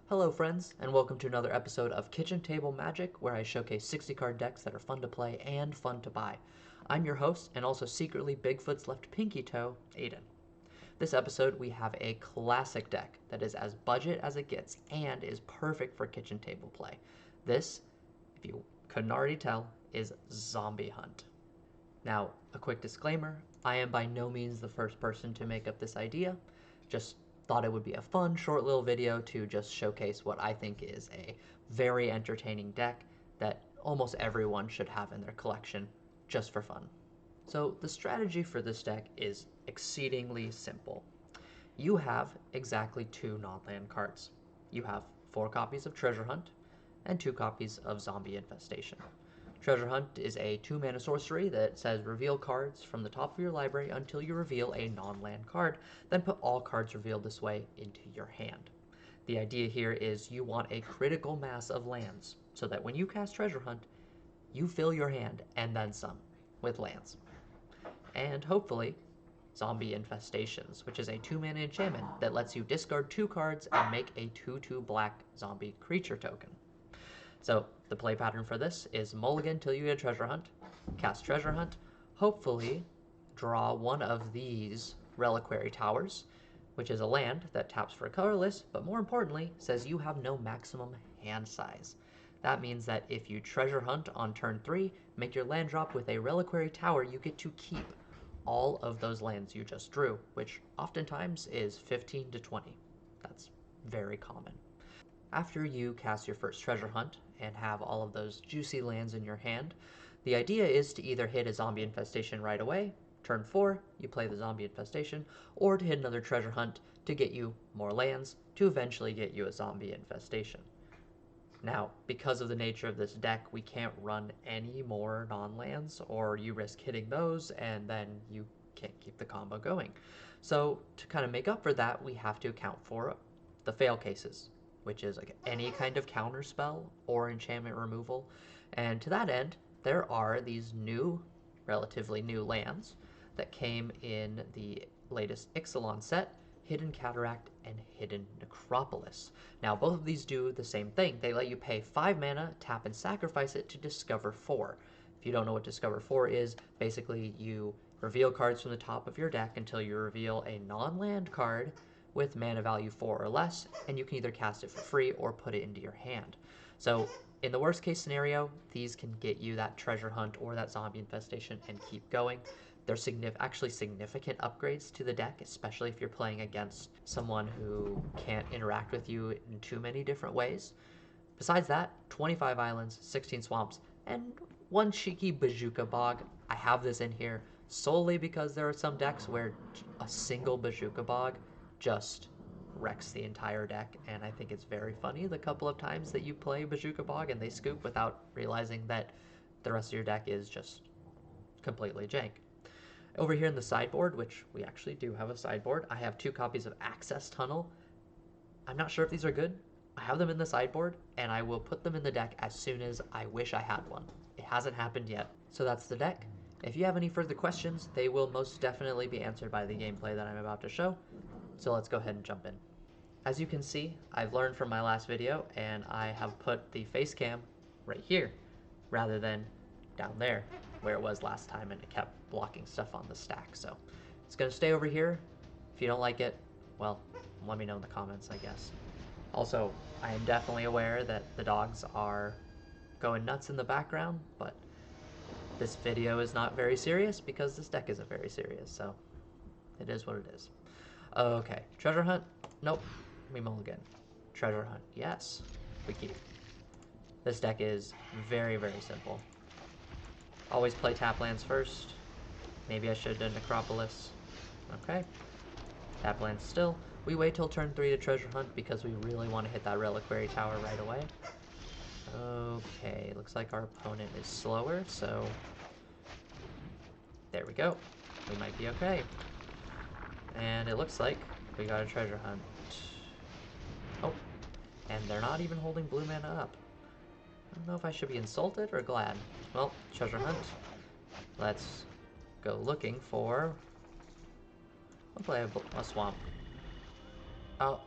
Hello friends, and welcome to another episode of Kitchen Table Magic, where I showcase 60 card decks that are fun to play and fun to buy. I'm your host, and also secretly Bigfoot's left pinky toe, Aiden. This episode, we have a classic deck that is as budget as it gets and is perfect for kitchen table play. This, if you couldn't already tell, is Zombie Hunt. Now, a quick disclaimer, I am by no means the first person to make up this idea, just thought it would be a fun, short little video to just showcase what I think is a very entertaining deck that almost everyone should have in their collection, just for fun. So the strategy for this deck is exceedingly simple. You have exactly 2 non-land cards. You have 4 copies of Treasure Hunt and 2 copies of Zombie Infestation. Treasure Hunt is a 2-mana sorcery that says reveal cards from the top of your library until you reveal a non-land card, then put all cards revealed this way into your hand. The idea here is you want a critical mass of lands, so that when you cast Treasure Hunt, you fill your hand, and then some, with lands. And hopefully, Zombie Infestations, which is a 2-mana enchantment that lets you discard 2 cards and make a 2/2 black zombie creature token. So the play pattern for this is mulligan till you get a Treasure Hunt, cast Treasure Hunt, hopefully draw one of these Reliquary Towers, which is a land that taps for colorless, but more importantly, says you have no maximum hand size. That means that if you Treasure Hunt on turn 3, make your land drop with a Reliquary Tower, you get to keep all of those lands you just drew, which oftentimes is 15 to 20. That's very common. After you cast your first Treasure Hunt and have all of those juicy lands in your hand, the idea is to either hit a Zombie Infestation right away, turn 4, you play the Zombie Infestation, or to hit another Treasure Hunt to get you more lands, to eventually get you a Zombie Infestation. Now, because of the nature of this deck, we can't run any more non-lands, or you risk hitting those, and then you can't keep the combo going. So, to kind of make up for that, we have to account for the fail cases, which is like any kind of counter spell or enchantment removal. And to that end, there are these new, relatively new lands that came in the latest Ixalan set, Hidden Cataract and Hidden Necropolis. Now, both of these do the same thing. They let you pay 5 mana, tap and sacrifice it to discover 4. If you don't know what discover 4 is, basically you reveal cards from the top of your deck until you reveal a non-land card with mana value 4 or less, and you can either cast it for free or put it into your hand. So in the worst case scenario, these can get you that Treasure Hunt or that Zombie Infestation and keep going. They're actually significant upgrades to the deck, especially if you're playing against someone who can't interact with you in too many different ways. Besides that, 25 islands, 16 swamps, and 1 cheeky Bojuka Bog. I have this in here solely because there are some decks where a single Bojuka Bog just wrecks the entire deck, and I think it's very funny the couple of times that you play Bojuka Bog and they scoop without realizing that the rest of your deck is just completely jank. Over here in the sideboard, which we actually do have a sideboard, I have 2 copies of Access Tunnel. I'm not sure if these are good. I have them in the sideboard, and I will put them in the deck as soon as I wish I had one. It hasn't happened yet. So that's the deck. If you have any further questions, they will most definitely be answered by the gameplay that I'm about to show. So let's go ahead and jump in. As you can see, I've learned from my last video, and I have put the face cam right here, rather than down there, where it was last time, and it kept blocking stuff on the stack. So it's going to stay over here. If you don't like it, well, let me know in the comments, I guess. Also, I am definitely aware that the dogs are going nuts in the background, but this video is not very serious because this deck isn't very serious, so it is what it is. Okay, Treasure Hunt, nope, we mulligan. Treasure Hunt, yes, we keep. This deck is very, very simple. Always play tap lands first. Maybe I should have done Necropolis. Okay, tap lands still. We wait till turn 3 to Treasure Hunt because we really want to hit that Reliquary Tower right away. Okay, looks like our opponent is slower, so there we go. We might be okay. And it looks like we got a Treasure Hunt. Oh, and they're not even holding blue mana up. I don't know if I should be insulted or glad. Well, Treasure Hunt. Let's go looking for... I'll play a swamp. Oh.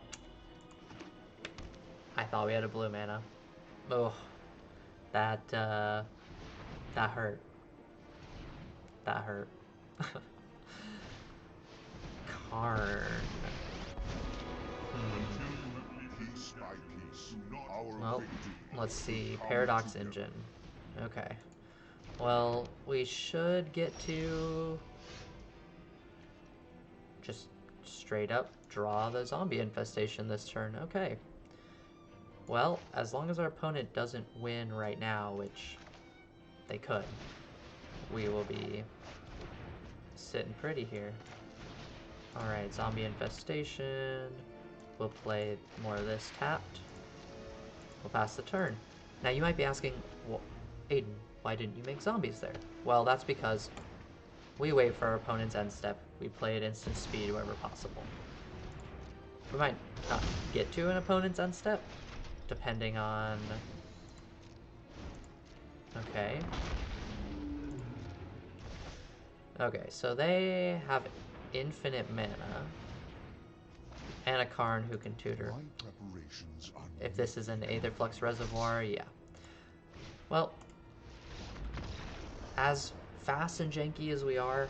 I thought we had a blue mana. Oh, that hurt. That hurt. Karn. Well, let's see. Paradox Engine. Okay. Well, we should get to just straight up draw the zombie infestation this turn. Okay. Well, as long as our opponent doesn't win right now, which they could, we will be sitting pretty here. Alright, zombie infestation. We'll play more of this tapped. We'll pass the turn. Now you might be asking, well, Aiden, why didn't you make zombies there? Well, that's because we wait for our opponent's end step. We play at instant speed wherever possible. We might not get to an opponent's end step, depending on... Okay. Okay, so they have infinite mana, and a Karn who can tutor. If this is an Aetherflux Reservoir, yeah. Well, as fast and janky as we are,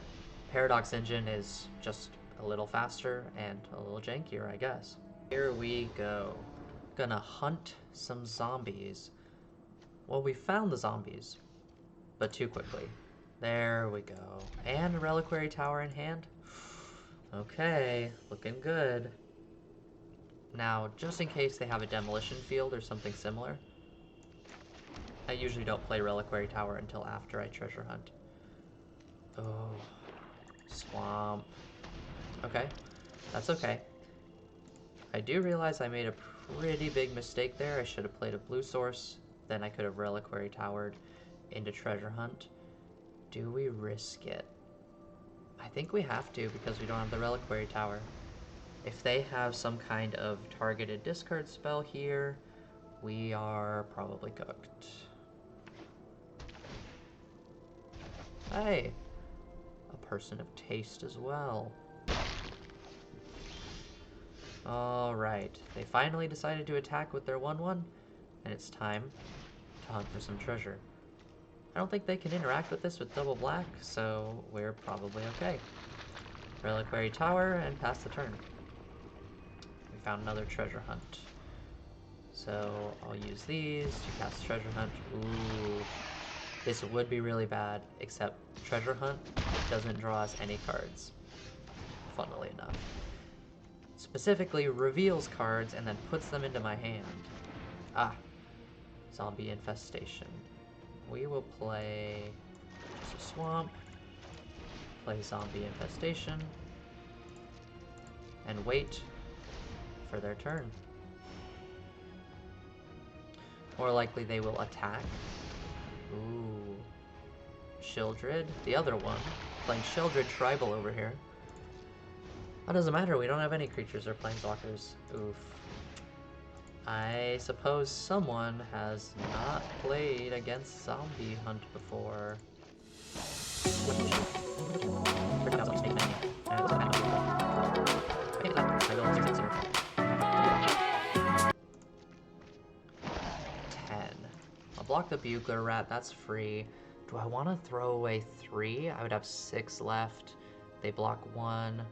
Paradox Engine is just a little faster and a little jankier, I guess. Here we go. Gonna hunt some zombies. Well, we found the zombies, but too quickly. There we go. And a Reliquary Tower in hand. Okay, looking good. Now, just in case they have a Demolition Field or something similar, I usually don't play Reliquary Tower until after I treasure hunt. Oh, swamp. Okay, that's okay. I do realize I made a pretty big mistake there. I should have played a blue source, then I could have Reliquary Towered into treasure hunt. Do we risk it? I think we have to because we don't have the Reliquary Tower. If they have some kind of targeted discard spell here, we are probably cooked. Hey, a person of taste as well. Alright, they finally decided to attack with their 1/1, and it's time to hunt for some treasure. I don't think they can interact with this with double black, so we're probably okay. Reliquary Tower and pass the turn. We found another treasure hunt. So I'll use these to cast treasure hunt. Ooh, this would be really bad, except treasure hunt doesn't draw us any cards, funnily enough. Specifically reveals cards and then puts them into my hand. Ah, zombie infestation. We will play just a swamp, play zombie infestation, and wait for their turn. More likely they will attack. Ooh. Sheldred, the other one, playing Sheldred Tribal over here. That doesn't matter, we don't have any creatures or planeswalkers. Oof. I suppose someone has not played against Zombie Hunt before. 10. I'll block the Bugler Rat, that's free. Do I want to throw away 3? I would have 6 left. They block 1.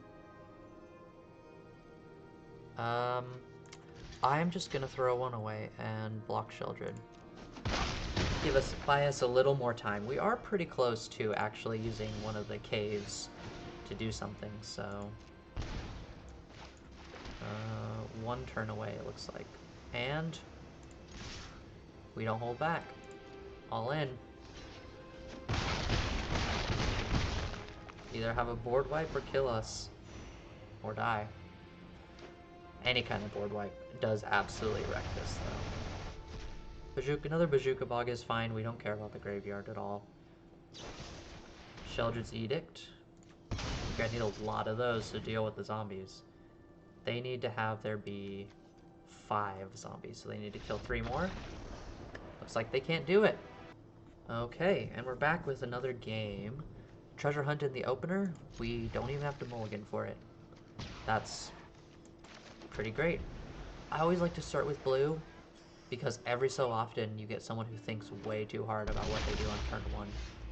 I'm just gonna throw 1 away and block Sheldred. Buy us a little more time. We are pretty close to actually using one of the caves to do something, so... 1 turn away, it looks like. And... we don't hold back. All in. Either have a board wipe or kill us. Or die. Any kind of board wipe does absolutely wreck this, though. Another Bazooka Bog is fine. We don't care about the graveyard at all. Sheldred's Edict. We're gonna need a lot of those to deal with the zombies. They need to have there be 5 zombies, so they need to kill 3 more. Looks like they can't do it. Okay, and we're back with another game. Treasure Hunt in the opener. We don't even have to mulligan for it. That's pretty great. I always like to start with blue, because every so often you get someone who thinks way too hard about what they do on turn 1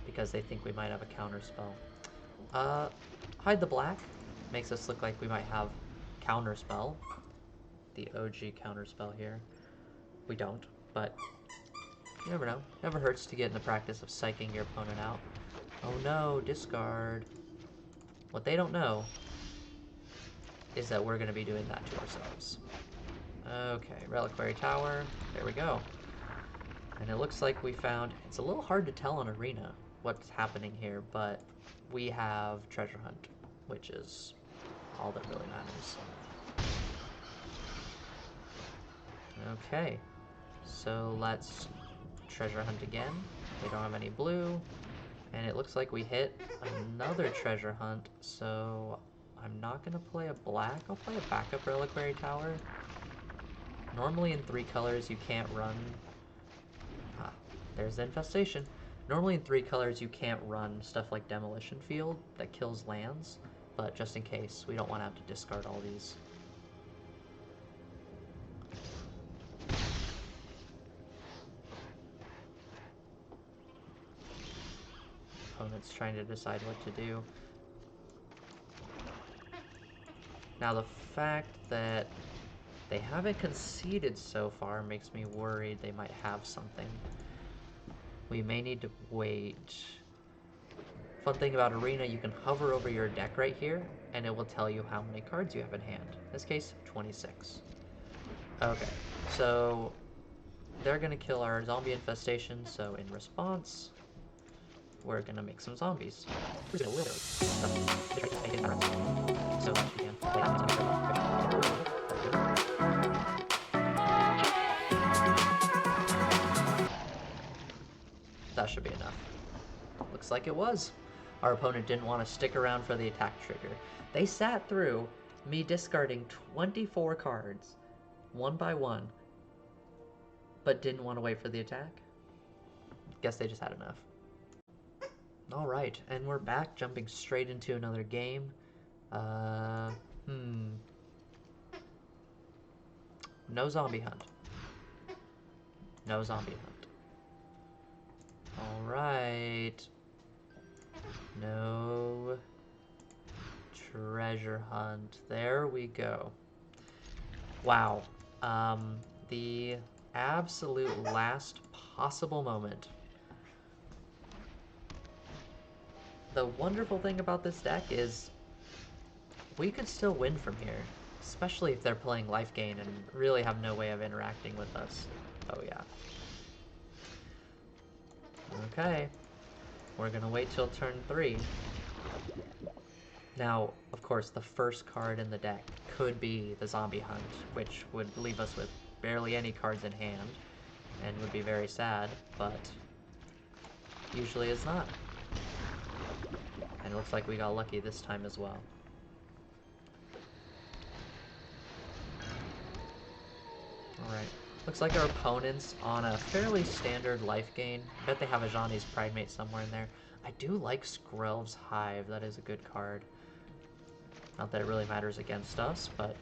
because they think we might have a counter spell. Hide the black makes us look like we might have counter spell, the OG counter spell here. We don't, but you never know. Never hurts to get in the practice of psyching your opponent out. Oh no, discard. What they don't know is that we're going to be doing that to ourselves. Okay, Reliquary Tower. There we go. And it looks like we found... It's a little hard to tell on Arena what's happening here, but we have Treasure Hunt, which is all that really matters. Okay, so let's Treasure Hunt again. They don't have any blue, and it looks like we hit another Treasure Hunt, so I'm not going to play a black. I'll play a backup Reliquary Tower. Normally in 3 colors you can't run... Ah, there's the Infestation. Normally in 3 colors you can't run stuff like Demolition Field that kills lands, but just in case, we don't want to have to discard all these. Opponent's trying to decide what to do. Now the fact that they haven't conceded so far makes me worried they might have something. We may need to wait. Fun thing about Arena, you can hover over your deck right here, and it will tell you how many cards you have in hand. In this case, 26. Okay, so they're going to kill our zombie infestation, so in response, we're going to make some zombies. So that should be enough. Looks like it was. Our opponent didn't want to stick around for the attack trigger. They sat through me discarding 24 cards, one by one, but didn't want to wait for the attack. Guess they just had enough. Alright, and we're back, jumping straight into another game. No zombie hunt. No zombie hunt. Alright. No treasure hunt. There we go. Wow. The absolute last possible moment. The wonderful thing about this deck is we could still win from here, especially if they're playing life gain and really have no way of interacting with us. Oh yeah. Okay. We're gonna wait till turn 3. Now, of course, the first card in the deck could be the Zombie Hunt, which would leave us with barely any cards in hand, and would be very sad, but usually it's not. And it looks like we got lucky this time as well. Alright. Looks like our opponent's on a fairly standard life gain. I bet they have a Ajani's Pridemate somewhere in there. I do like Skrelv's Hive. That is a good card. Not that it really matters against us, but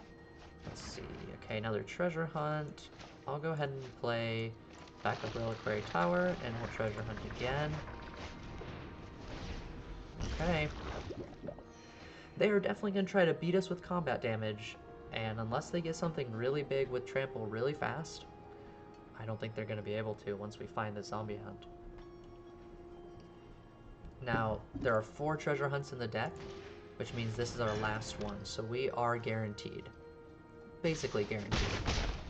let's see. Okay, another Treasure Hunt. I'll go ahead and play backup Reliquary Tower, and we'll Treasure Hunt again. Okay. They are definitely going to try to beat us with combat damage, and unless they get something really big with Trample really fast, I don't think they're going to be able to once we find the Zombie Hunt. Now, there are 4 Treasure Hunts in the deck, which means this is our last one, so we are guaranteed, basically guaranteed,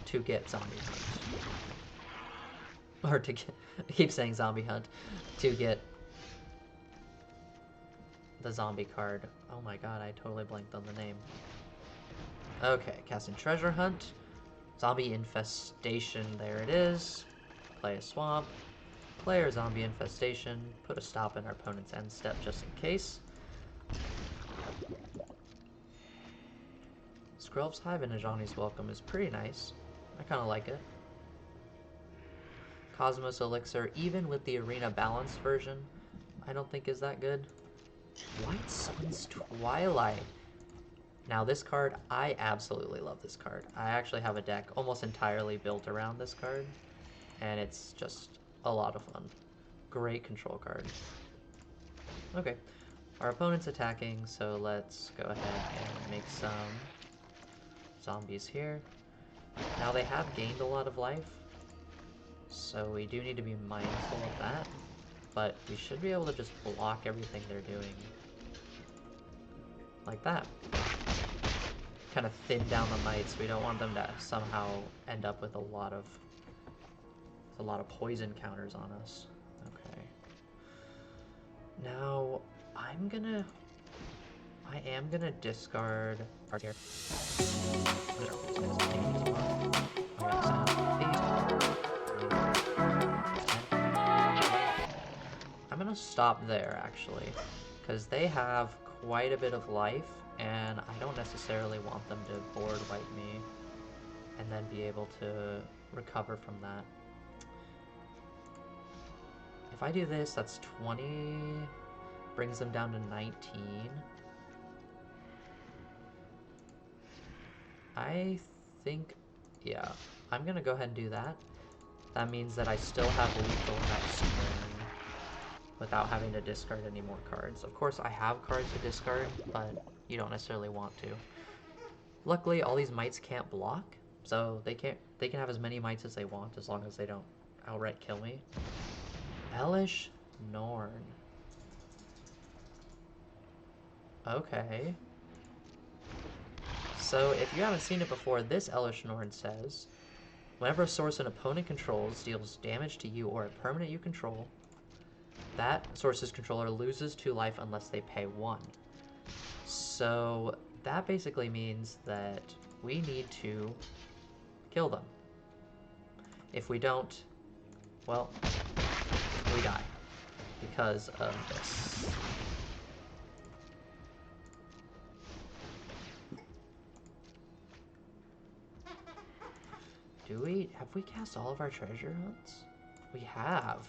to get Zombie Hunt. Or to get, I keep saying Zombie Hunt, to get the zombie card. Oh my god, I totally blanked on the name. Okay, casting Treasure Hunt. Zombie Infestation, there it is. Play a Swamp. Play our Zombie Infestation. Put a stop in our opponent's end step just in case. Skrelv's Hive and Ajani's Welcome is pretty nice. I kind of like it. Cosmos Elixir, even with the Arena Balanced version, I don't think is that good. White Sun's Twilight. Now this card, I absolutely love this card. I actually have a deck almost entirely built around this card, and it's just a lot of fun. Great control card. Okay, our opponent's attacking, so let's go ahead and make some zombies here. Now they have gained a lot of life, so we do need to be mindful of that, but we should be able to just block everything they're doing. Like that. Kind of thin down the mites. We don't want them to somehow end up with a lot of poison counters on us. Okay. Now I am gonna discard cards here. I'm gonna stop there actually, because they have quite a bit of life, and I don't necessarily want them to board wipe me and then be able to recover from that. If I do this, that's 20, brings them down to 19. I think, yeah, I'm gonna go ahead and do that. That means that I still have lethal next turn without having to discard any more cards. Of course, I have cards to discard, but you don't necessarily want to. Luckily, all these mites can't block, so they can have as many mites as they want as long as they don't outright kill me. Hellish Norn. Okay. So if you haven't seen it before, this Hellish Norn says, whenever a source an opponent controls deals damage to you or a permanent you control, that source's controller loses 2 life unless they pay 1. So that basically means that we need to kill them. If we don't, well, we die because of this. Have we cast all of our treasure hunts? We have.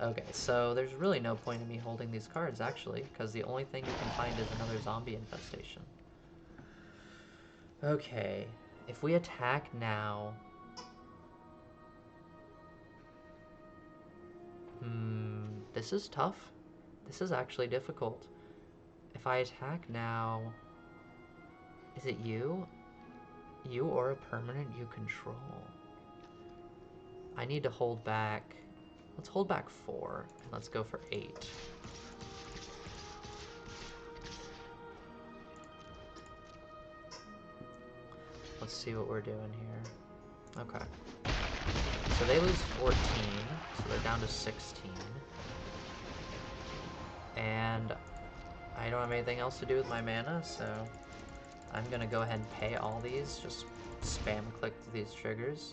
Okay, so there's really no point in me holding these cards, actually, because the only thing we can find is another zombie infestation. Okay, if we attack now... this is tough. This is actually difficult. If I attack now... Is it you? You or a permanent you control. I need to hold back... Let's hold back 4, and let's go for 8. Let's see what we're doing here. Okay. So they lose 14, so they're down to 16. And I don't have anything else to do with my mana, so I'm gonna go ahead and pay all these, just spam click these triggers.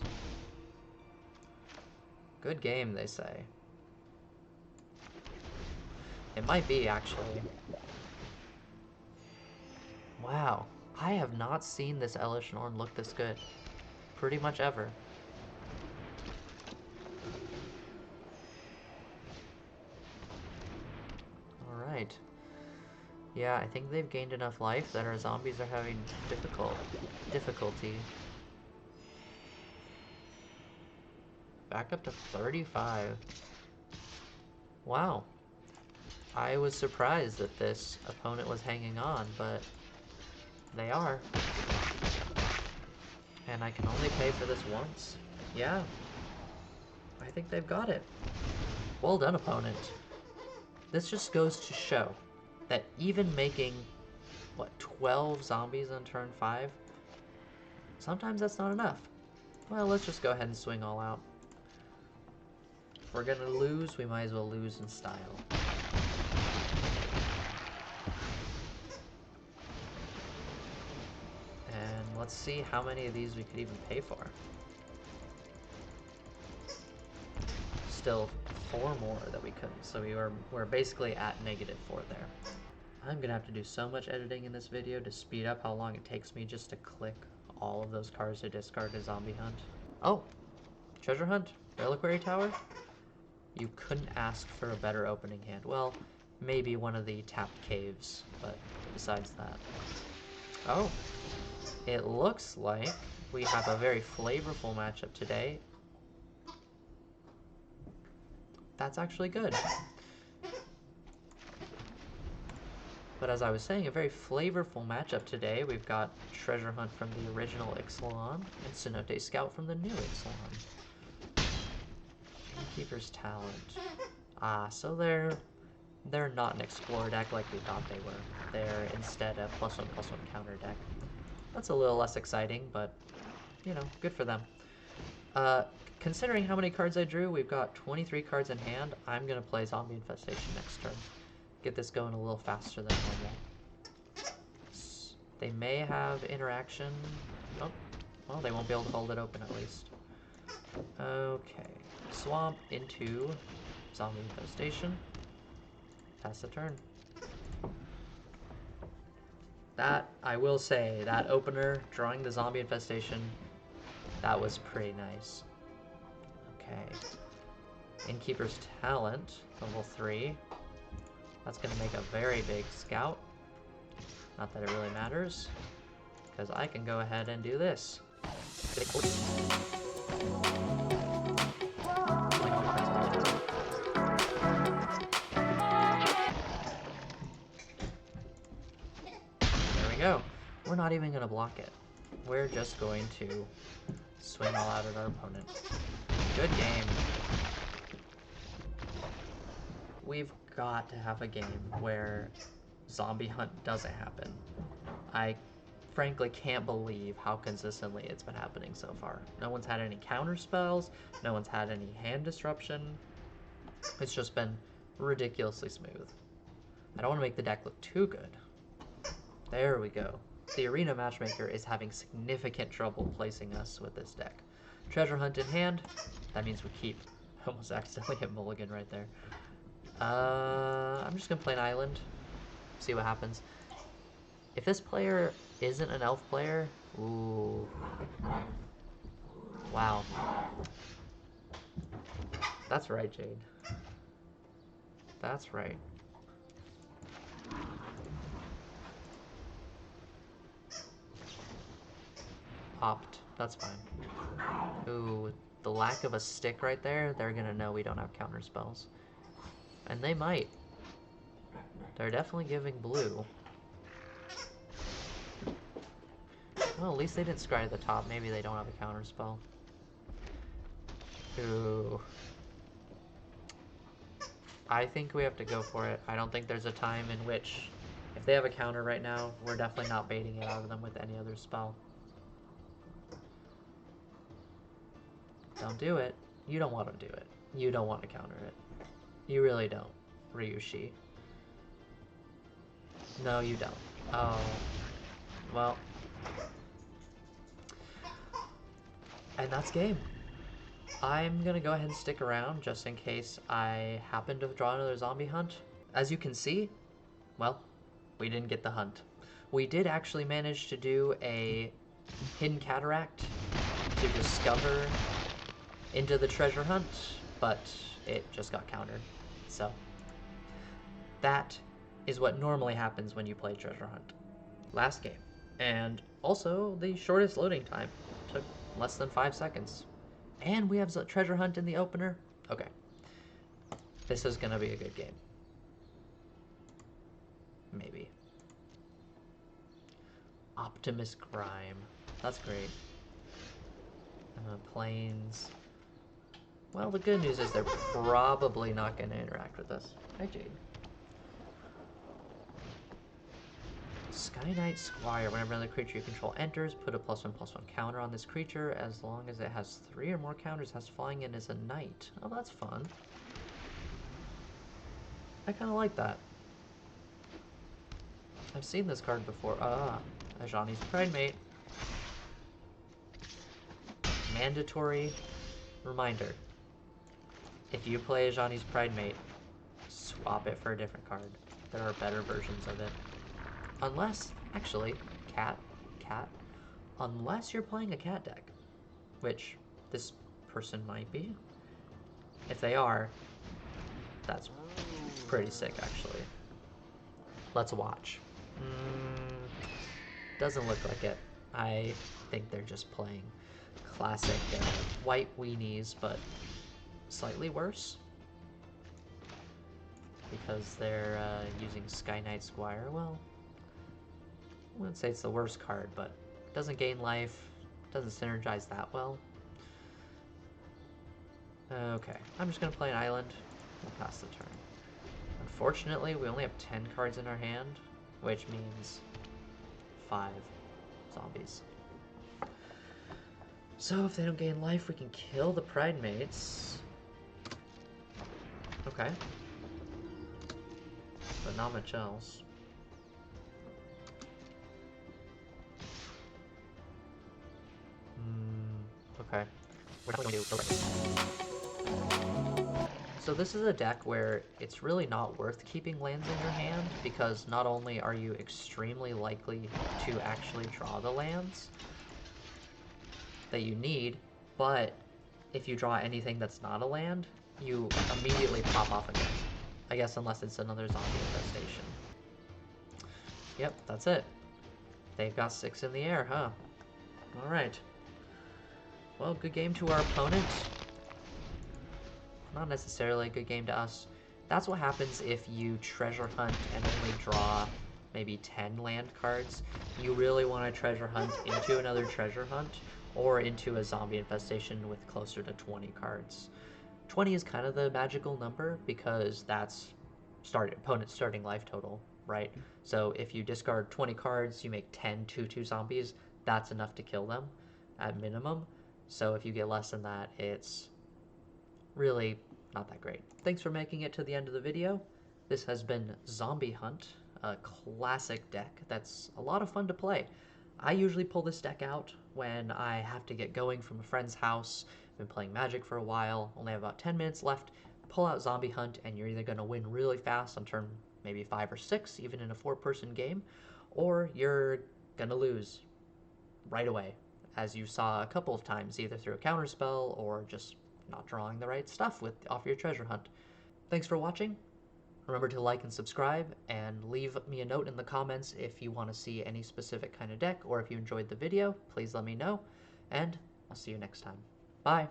Good game, they say. It might be, actually. Wow, I have not seen this Hellish Norn look this good. Pretty much ever. Alright. Yeah, I think they've gained enough life that our zombies are having difficulty. Back up to 35. Wow. I was surprised that this opponent was hanging on, but they are. And I can only pay for this once. Yeah. I think they've got it. Well done, opponent. This just goes to show that even making, what, 12 zombies on turn 5? Sometimes that's not enough. Well, let's just go ahead and swing all out. If we're gonna lose, we might as well lose in style. And let's see how many of these we could even pay for. Still 4 more that we couldn't, so we're basically at -4 there. I'm gonna have to do so much editing in this video to speed up how long it takes me just to click all of those cards to discard a zombie hunt. Oh, treasure hunt, reliquary tower. You couldn't ask for a better opening hand. Well, maybe one of the tapped caves, but besides that. Oh, it looks like we have a very flavorful matchup today. That's actually good. But as I was saying, a very flavorful matchup today. We've got Treasure Hunt from the original Ixalan and Cenote Scout from the new Ixalan. Keeper's Talent. Ah, so they're not an Explorer deck like we thought they were. They're instead a +1/+1 counter deck. That's a little less exciting, but, you know, good for them. Considering how many cards I drew, we've got 23 cards in hand. I'm going to play Zombie Infestation next turn. Get this going a little faster than normal. They may have interaction. Oh, well, they won't be able to hold it open at least. Okay. Swamp into Zombie Infestation. Pass the turn. That, I will say, that opener, drawing the Zombie Infestation, that was pretty nice. Okay. Innkeeper's Talent, level 3. That's going to make a very big scout. Not that it really matters, because I can go ahead and do this. There we go. We're not even going to block it. We're just going to swing all out at our opponent. Good game. We've got to have a game where Zombie Hunt doesn't happen. I frankly can't believe how consistently it's been happening so far. No one's had any counter spells, no one's had any hand disruption. It's just been ridiculously smooth. I don't want to make the deck look too good. There we go. The Arena Matchmaker is having significant trouble placing us with this deck. Treasure Hunt in hand, that means we keep. Almost accidentally hit Mulligan right there. I'm just gonna play an island, see what happens. If this player isn't an elf player, ooh, wow. That's right, Jade. That's right. Opt, that's fine. Ooh, the lack of a stick right there, they're gonna know we don't have counter spells. And they might. They're definitely giving blue. Well, at least they didn't scry to the top. Maybe they don't have a counter spell. Ooh. I think we have to go for it. I don't think there's a time in which, if they have a counter right now, we're definitely not baiting it out of them with any other spell. Don't do it. You don't want to do it. You don't want to counter it. You really don't, Ryushi. No, you don't. Oh. Well. And that's game. I'm gonna go ahead and stick around just in case I happen to draw another Zombie Hunt. As you can see, well, we didn't get the hunt. We did actually manage to do a Hidden Cataract to discover into the Treasure Hunt, but it just got countered. So that is what normally happens when you play Treasure Hunt. Last game, and also the shortest loading time. Took less than 5 seconds. And we have Treasure Hunt in the opener. Okay. This is gonna be a good game. Maybe. Optimus Grime. That's great. Planes. Well, the good news is they're probably not going to interact with us. Hi, Jade. Sky Knight Squire. Whenever another creature you control enters, put a +1/+1 counter on this creature. As long as it has 3 or more counters, has flying in as a knight. Oh, that's fun. I kind of like that. I've seen this card before. Ajani's Pridemate. Mandatory reminder. If you play Ajani's Pridemate, swap it for a different card. There are better versions of it. Unless, actually, cat, unless you're playing a cat deck, which this person might be. If they are, that's pretty sick, actually. Let's watch. Doesn't look like it. I think they're just playing classic white weenies, but slightly worse. Because they're using Sky Knight Squire. Well, I wouldn't say it's the worst card, but it doesn't gain life, doesn't synergize that well. Okay, I'm just going to play an island. We'll pass the turn. Unfortunately, we only have 10 cards in our hand, which means 5 zombies. So if they don't gain life, we can kill the Pride Mates. Okay. But not much else. Okay. We're not going to do So this is a deck where it's really not worth keeping lands in your hand, because not only are you extremely likely to actually draw the lands that you need, but if you draw anything that's not a land, you immediately pop off again. I guess unless it's another zombie infestation. Yep, that's it. They've got 6 in the air, huh? Alright. Well, good game to our opponent. Not necessarily a good game to us. That's what happens if you treasure hunt and only draw maybe 10 land cards. You really want to treasure hunt into another treasure hunt or into a zombie infestation with closer to 20 cards. 20 is kind of the magical number because that's opponent's starting life total, right? So if you discard 20 cards, you make 10 2/2 zombies, that's enough to kill them at minimum. So if you get less than that, it's really not that great. Thanks for making it to the end of the video. This has been Zombie Hunt, a classic deck that's a lot of fun to play. I usually pull this deck out when I have to get going from a friend's house. I've been playing Magic for a while, only have about 10 minutes left. Pull out Zombie Hunt and you're either going to win really fast on turn maybe 5 or 6, even in a 4-person game, or you're going to lose right away, as you saw a couple of times, either through a counterspell or just not drawing the right stuff off your treasure hunt. Thanks for watching. Remember to like and subscribe, and leave me a note in the comments if you want to see any specific kind of deck, or if you enjoyed the video, please let me know, and I'll see you next time. Bye!